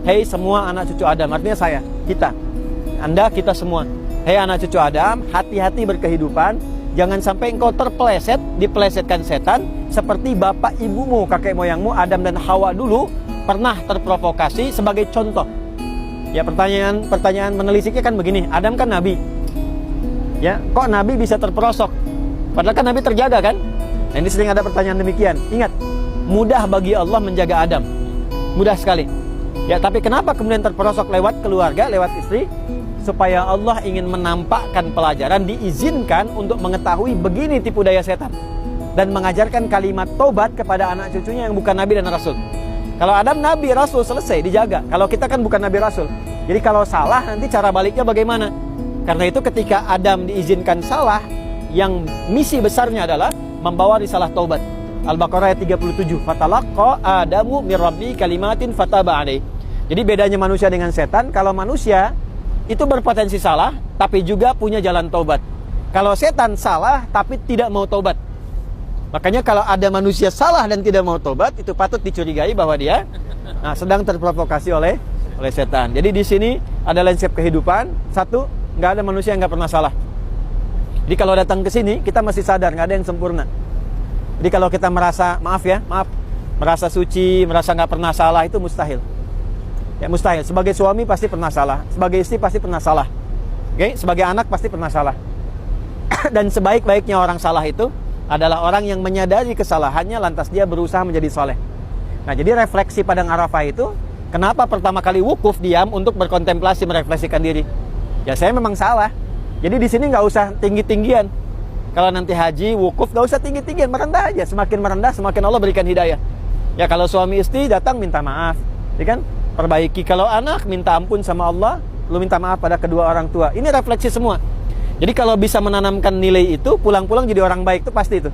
hei semua anak cucu Adam, artinya saya, kita, Anda, kita semua. Hei anak cucu Adam, hati-hati berkehidupan. Jangan sampai engkau dipelesetkan setan seperti bapak ibumu, kakek moyangmu Adam dan Hawa dulu pernah terprovokasi. Sebagai contoh, ya pertanyaan menelisiknya kan begini, Adam kan nabi, ya kok nabi bisa terperosok? Padahal kan nabi terjaga kan? Nah, ini sering ada pertanyaan demikian. Ingat, mudah bagi Allah menjaga Adam, mudah sekali. Ya, tapi kenapa kemudian terperosok lewat keluarga, lewat istri? Supaya Allah ingin menampakkan pelajaran, diizinkan untuk mengetahui begini tipu daya setan, dan mengajarkan kalimat tobat kepada anak cucunya yang bukan nabi dan rasul. Kalau Adam nabi rasul selesai, dijaga. Kalau kita kan bukan nabi rasul. Jadi kalau salah nanti cara baliknya bagaimana? Karena itu ketika Adam diizinkan salah, yang misi besarnya adalah membawa risalah taubat. Al-Baqarah ayat 37, fatalaqqa Adamu mir rabbi kalimatin fataba alaihi. Jadi bedanya manusia dengan setan, kalau manusia itu berpotensi salah, tapi juga punya jalan taubat. Kalau setan salah, tapi tidak mau taubat. Makanya kalau ada manusia salah dan tidak mau taubat, itu patut dicurigai bahwa dia sedang terprovokasi oleh setan. Jadi di sini ada landscape kehidupan. Satu, nggak ada manusia yang nggak pernah salah. Jadi kalau datang ke sini, kita masih sadar nggak ada yang sempurna. Jadi kalau kita merasa, merasa suci, merasa nggak pernah salah, itu mustahil. Ya mustahil. Sebagai suami pasti pernah salah, sebagai istri pasti pernah salah, oke? Sebagai anak pasti pernah salah. Dan sebaik-baiknya orang salah itu adalah orang yang menyadari kesalahannya, lantas dia berusaha menjadi soleh. Nah, jadi refleksi Padang Arafah itu, kenapa pertama kali wukuf diam untuk berkontemplasi, merefleksikan diri? Ya saya memang salah. Jadi di sini nggak usah tinggi-tinggian. Kalau nanti haji, wukuf nggak usah tinggi-tinggian, merendah aja. Semakin merendah, semakin Allah berikan hidayah. Ya kalau suami istri datang minta maaf, ya kan? Perbaiki. Kalau anak minta ampun sama Allah, lu minta maaf pada kedua orang tua. Ini refleksi semua. Jadi kalau bisa menanamkan nilai itu, pulang-pulang jadi orang baik itu pasti itu.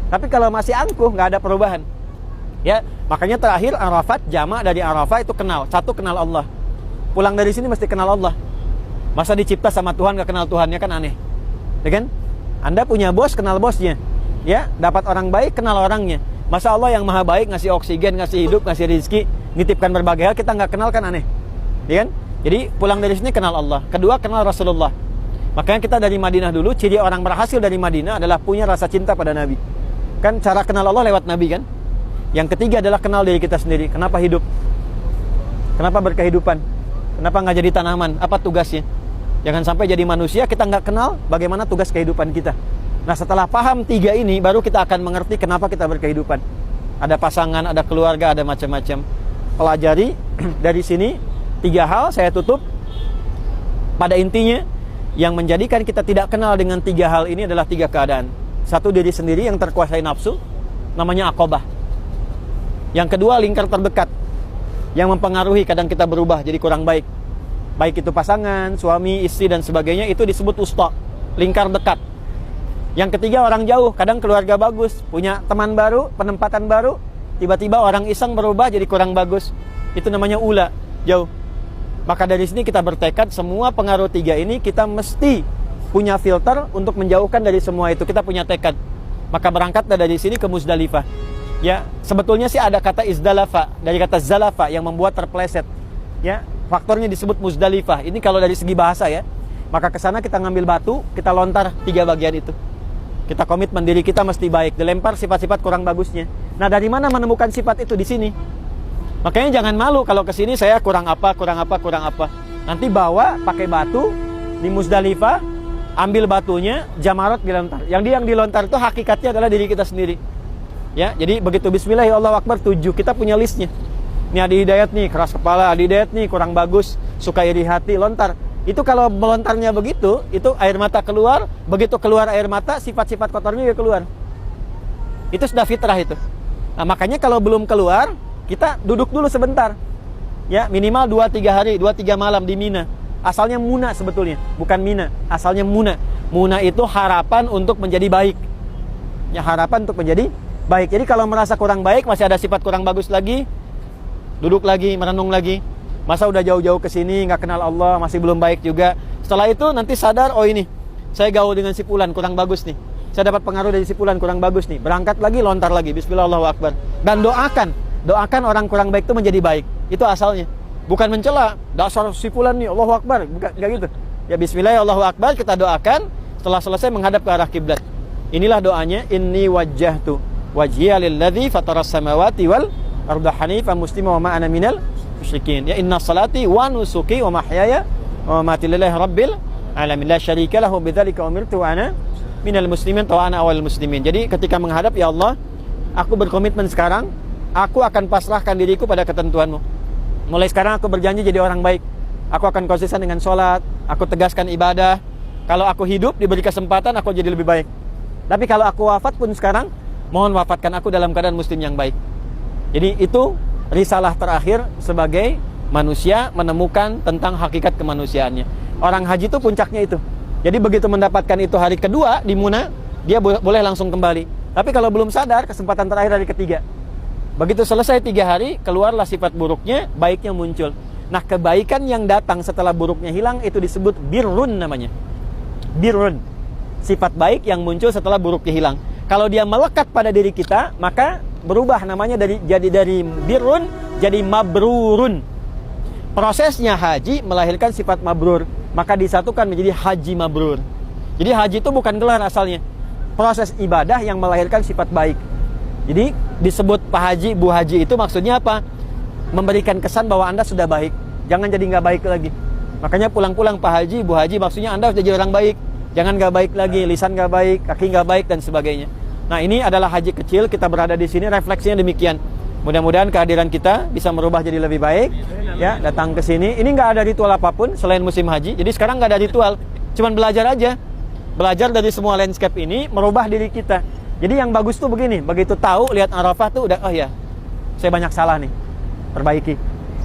Tapi kalau masih angkuh, nggak ada perubahan. Ya, makanya terakhir Arafat, jamak dari Arafah itu kenal. Satu, kenal Allah. Pulang dari sini mesti kenal Allah. Masa dicipta sama Tuhan nggak kenal Tuhannya, kan aneh. Ya kan? Anda punya bos, kenal bosnya. Ya, dapat orang baik, kenal orangnya. Masa Allah yang maha baik ngasih oksigen, ngasih hidup, ngasih rizki, nitipkan berbagai hal, kita nggak kenal, kan aneh, ya kan? Jadi pulang dari sini kenal Allah. Kedua, kenal Rasulullah. Makanya kita dari Madinah dulu, ciri orang berhasil dari Madinah adalah punya rasa cinta pada Nabi. Kan cara kenal Allah lewat Nabi kan? Yang ketiga adalah kenal diri kita sendiri. Kenapa hidup? Kenapa berkehidupan? Kenapa nggak jadi tanaman? Apa tugasnya? Jangan sampai jadi manusia kita nggak kenal bagaimana tugas kehidupan kita. Nah, setelah paham tiga ini, baru kita akan mengerti kenapa kita berkehidupan. Ada pasangan, ada keluarga, ada macam-macam. Pelajari dari sini tiga hal, saya tutup. Pada intinya, yang menjadikan kita tidak kenal dengan tiga hal ini adalah tiga keadaan. Satu, diri sendiri yang terkuasai nafsu, namanya aqobah. Yang kedua, lingkar terdekat yang mempengaruhi, kadang kita berubah jadi kurang baik. Baik itu pasangan, suami, istri, dan sebagainya, itu disebut usta, lingkar dekat. Yang ketiga, orang jauh, kadang keluarga bagus, punya teman baru, penempatan baru, tiba-tiba orang iseng berubah jadi kurang bagus. Itu namanya ula, jauh. Maka dari sini kita bertekad, semua pengaruh tiga ini kita mesti punya filter untuk menjauhkan dari semua itu. Kita punya tekad. Maka berangkatlah dari sini ke Muzdalifah. Ya, sebetulnya sih ada kata izdalafa, dari kata zalafa yang membuat terpleset. Ya, faktornya disebut Muzdalifah. Ini kalau dari segi bahasa ya. Maka ke sana kita ngambil batu, kita lontar tiga bagian itu. Kita komitmen diri kita mesti baik, dilempar sifat-sifat kurang bagusnya. Nah, dari mana menemukan sifat itu? Di sini. Makanya jangan malu kalau ke sini saya kurang apa. Nanti bawa pakai batu di Muzdalifah, ambil batunya, jamarat dilontar. Yang dilontar itu hakikatnya adalah diri kita sendiri. Ya, jadi begitu bismillah, Allahu Akbar 7, kita punya listnya. Ini Adi Hidayat nih, keras kepala, Adi Hidayat nih, kurang bagus, suka iri hati, lontar. Itu kalau melontarnya begitu, itu air mata keluar, begitu keluar air mata, sifat-sifat kotornya juga keluar. Itu sudah fitrah itu. Nah, makanya kalau belum keluar, kita duduk dulu sebentar. Ya, minimal 2-3 hari, 2-3 malam di Mina. Asalnya Muna sebetulnya, bukan Mina. Asalnya Muna. Muna itu harapan untuk menjadi baik. Ya, harapan untuk menjadi baik. Jadi kalau merasa kurang baik, masih ada sifat kurang bagus lagi, duduk lagi, merenung lagi. Masa udah jauh-jauh ke sini nggak kenal Allah, masih belum baik juga. Setelah itu nanti sadar, oh ini saya gaul dengan si fulan kurang bagus nih. Saya dapat pengaruh dari si fulan kurang bagus nih. Berangkat lagi, lontar lagi. Bismillah, Allahu Akbar. Dan doakan orang kurang baik itu menjadi baik. Itu asalnya. Bukan mencela, dasar si fulan nih, Allahu Akbar, bukan enggak gitu. Ya bismillah, Allahu Akbar, kita doakan, setelah selesai menghadap ke arah kiblat. Inilah doanya, inni wajjahtu wajhiya lilladzi fataras samawati wal arda hanifan muslima wa ma ana minal musyrikin. Ya inna salati wa nusuki wa mahyaya wa mamati lillahi rabbil alamin la syarika lahu bidzalika umirtu wa ana minal muslimin wa ana awal muslimin. Jadi ketika menghadap, ya Allah, aku berkomitmen sekarang, aku akan pasrahkan diriku pada ketentuanmu. Mulai sekarang aku berjanji jadi orang baik. Aku akan konsisten dengan sholat, aku tegaskan ibadah. Kalau aku hidup, diberi kesempatan, aku jadi lebih baik. Tapi kalau aku wafat pun sekarang, mohon wafatkan aku dalam keadaan muslim yang baik. Jadi itu risalah terakhir sebagai manusia menemukan tentang hakikat kemanusiaannya. Orang haji itu puncaknya itu. Jadi begitu mendapatkan itu hari kedua di Muna, dia boleh langsung kembali. Tapi kalau belum sadar, kesempatan terakhir hari ketiga. Begitu selesai 3 hari, keluarlah sifat buruknya, baiknya muncul. Nah, kebaikan yang datang setelah buruknya hilang itu disebut birrun namanya. Birrun. Sifat baik yang muncul setelah buruknya hilang. Kalau dia melekat pada diri kita, maka berubah namanya dari birrun jadi mabrurun. Prosesnya haji melahirkan sifat mabrur, maka disatukan menjadi haji mabrur. Jadi haji itu bukan gelar asalnya. Proses ibadah yang melahirkan sifat baik. Jadi disebut Pak Haji, Bu Haji itu maksudnya apa? Memberikan kesan bahwa Anda sudah baik. Jangan jadi nggak baik lagi. Makanya pulang-pulang Pak Haji, Bu Haji maksudnya Anda sudah jadi orang baik. Jangan nggak baik lagi, lisan nggak baik, kaki nggak baik dan sebagainya. Nah, ini adalah haji kecil, kita berada di sini, refleksinya demikian. Mudah-mudahan kehadiran kita bisa merubah jadi lebih baik. Ya, datang ke sini. Ini nggak ada ritual apapun selain musim haji. Jadi sekarang nggak ada ritual, cuman belajar aja. Belajar dari semua landscape ini merubah diri kita. Jadi yang bagus tuh begini, begitu tahu lihat Arafah tuh udah, oh ya, saya banyak salah nih, perbaiki.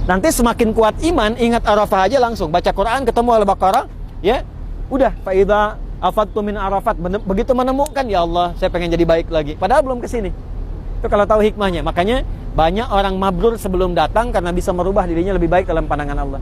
Nanti semakin kuat iman, ingat Arafah aja langsung baca Quran, ketemu Al-Baqarah, ya, udah. Faida afadtu min Arafat, begitu menemukan, ya Allah, saya pengen jadi baik lagi. Padahal belum kesini. Itu kalau tahu hikmahnya. Makanya banyak orang mabrur sebelum datang karena bisa merubah dirinya lebih baik dalam pandangan Allah.